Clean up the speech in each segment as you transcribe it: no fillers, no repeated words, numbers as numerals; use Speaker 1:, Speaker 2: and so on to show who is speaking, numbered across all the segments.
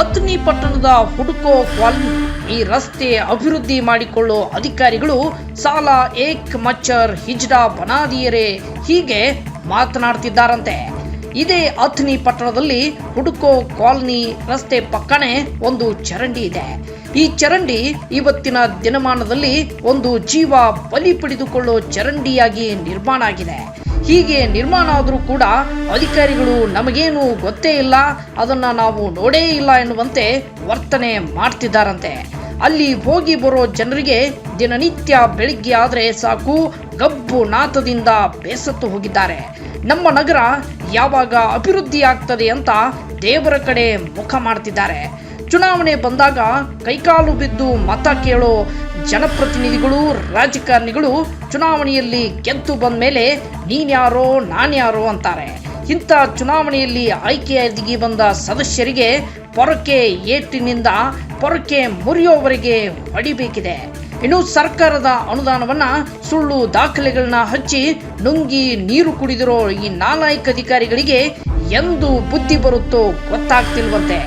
Speaker 1: ಅಥಣಿ ಪಟ್ಟಣದ ಹುಡುಕೋ ಕಾಲನಿ ಈ ರಸ್ತೆ ಅಭಿವೃದ್ಧಿ ಮಾಡಿಕೊಳ್ಳೋ ಅಧಿಕಾರಿಗಳು ಸಾಲ ಏಕ್ ಮಚ್ಚರ್ ಹಿಜ್ಡಾ ಬನಾದಿಯರೇ ಹೀಗೆ ಮಾತನಾಡ್ತಿದ್ದಾರಂತೆ. ಇದೇ ಅಥಣಿ ಪಟ್ಟಣದಲ್ಲಿ ಹುಡುಕೋ ಕಾಲನಿ ರಸ್ತೆ ಪಕ್ಕನೆ ಒಂದು ಚರಂಡಿ ಇದೆ. ಈ ಚರಂಡಿ ಇವತ್ತಿನ ದಿನಮಾನದಲ್ಲಿ ಒಂದು ಜೀವ ಬಲಿ ಪಡೆದುಕೊಳ್ಳೋ ಚರಂಡಿಯಾಗಿ ನಿರ್ಮಾಣ ಆಗಿದೆ. ಹೀಗೆ ನಿರ್ಮಾಣ ಆದರೂ ಕೂಡ ಅಧಿಕಾರಿಗಳು ನಮಗೇನು ಗೊತ್ತೇ ಇಲ್ಲ, ಅದನ್ನ ನಾವು ನೋಡೇ ಇಲ್ಲ ಎನ್ನುವಂತೆ ವರ್ತನೆ ಮಾಡ್ತಿದ್ದಾರಂತೆ. ಅಲ್ಲಿ ಹೋಗಿ ಬರೋ ಜನರಿಗೆ ದಿನನಿತ್ಯ ಬೆಳಿಗ್ಗೆ ಆದರೆ ಸಾಕು ಗಬ್ಬು ನಾಥದಿಂದ ಬೇಸತ್ತು ಹೋಗಿದ್ದಾರೆ. ನಮ್ಮ ನಗರ ಯಾವಾಗ ಅಭಿವೃದ್ಧಿ ಆಗ್ತದೆ ಅಂತ ದೇವರ ಕಡೆ ಮುಖ ಮಾಡ್ತಿದ್ದಾರೆ. ಚುನಾವಣೆ ಬಂದಾಗ ಕೈಕಾಲು ಬಿದ್ದು ಮತ ಕೇಳೋ ಜನಪ್ರತಿನಿಧಿಗಳು, ರಾಜಕಾರಣಿಗಳು ಚುನಾವಣೆಯಲ್ಲಿ ಗೆದ್ದು ಬಂದ ಮೇಲೆ ನೀನ್ಯಾರೋ ನಾನ್ಯಾರೋ ಅಂತಾರೆ. ಇಂಥ ಚುನಾವಣೆಯಲ್ಲಿ ಆಯ್ಕೆಯಾಗಿ ಬಂದ ಸದಸ್ಯರಿಗೆ ಪೊರಕೆ ಏಟಿನಿಂದ ಪೊರಕೆ ಮುರಿಯೋವರೆಗೆ ಹೊಡಿಬೇಕಿದೆ. ಇನ್ನು ಸರ್ಕಾರದ ಅನುದಾನವನ್ನ ಸುಳ್ಳು ದಾಖಲೆಗಳನ್ನ ಹಚ್ಚಿ ನುಂಗಿ ನೀರು ಕುಡಿದಿರೋ ಈ ನಾಲಾಯಕ ಅಧಿಕಾರಿಗಳಿಗೆ ಎಂದು ಬುದ್ಧಿ ಬರುತ್ತೋ ಗೊತ್ತಾಗ್ತಿಲ್ವಂತೆ.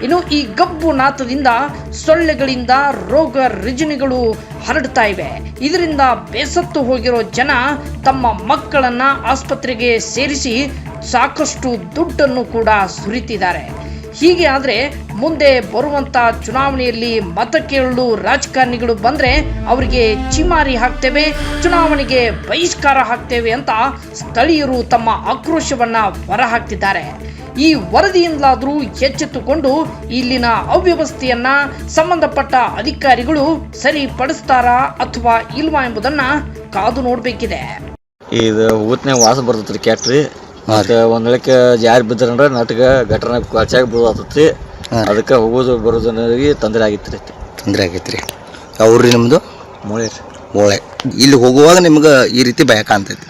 Speaker 1: ಇನ್ನು ಈ ಗಬ್ಬು ನಾಥದಿಂದ ಸೊಳ್ಳೆಗಳಿಂದ ರೋಗ ರುಜಿನಗಳು ಹರಡ್ತಾ ಇವೆ. ಇದರಿಂದ ಬೇಸತ್ತು ಹೋಗಿರೋ ಜನ ತಮ್ಮ ಮಕ್ಕಳನ್ನ ಆಸ್ಪತ್ರೆಗೆ ಸೇರಿಸಿ ಸಾಕಷ್ಟು ದುಡ್ಡನ್ನು ಕೂಡ ಸುರಿತಿದ್ದಾರೆ. ಹೀಗೆ ಆದರೆ ಮುಂದೆ ಬರುವಂತ ಚುನಾವಣೆಯಲ್ಲಿ ಮತ ಕೇಳಲು ರಾಜಕಾರಣಿಗಳು ಬಂದ್ರೆ ಅವರಿಗೆ ಚಿಮಾರಿ ಹಾಕ್ತೇವೆ, ಚುನಾವಣೆಗೆ ಬಹಿಷ್ಕಾರ ಹಾಕ್ತೇವೆ ಅಂತ ಸ್ಥಳೀಯರು ತಮ್ಮ ಆಕ್ರೋಶವನ್ನ ಹೊರಹಾಕ್ತಿದ್ದಾರೆ. ಈ ವರದಿಯಿಂದಲಾದರೂ ಎಚ್ಚೆತ್ತುಕೊಂಡು ಇಲ್ಲಿನ ಅವ್ಯವಸ್ಥೆಯನ್ನ ಸಂಬಂಧಪಟ್ಟ ಅಧಿಕಾರಿಗಳು ಸರಿಪಡಿಸ್ತಾರಾ ಅಥವಾ ಇಲ್ವಾ ಎಂಬುದನ್ನ ಕಾದು ನೋಡಬೇಕಿದೆ.
Speaker 2: ಇದು ಊತ್ನಾಗ ವಾಸ ಬರ್ತೈತ್ರಿ ಕ್ಯಾಟ್ರಿ. ಮತ್ತೆ ಒಂದ್ ವೇಳೆ ಜಾರಿ ಬಿದ್ರಂದ್ರೆ ನಾಟಕ ಘಟನೆ ಹೆಚ್ಚಾಗಿ ಬೀಳತೈತಿ. ಅದಕ್ಕೆ ಹೋಗೋದು ಬರೋದನ್ನರಿಗೆ ತೊಂದರೆ ಆಗೈತ್ರಿ.
Speaker 3: ಅವ್ರಿ ನಿಮ್ದು
Speaker 2: ಮೂಳೆ
Speaker 3: ಇಲ್ಲಿ ಹೋಗುವಾಗ ನಿಮ್ಗೆ ಈ ರೀತಿ ಭಯ ಕಾಣ್ತೈತಿ.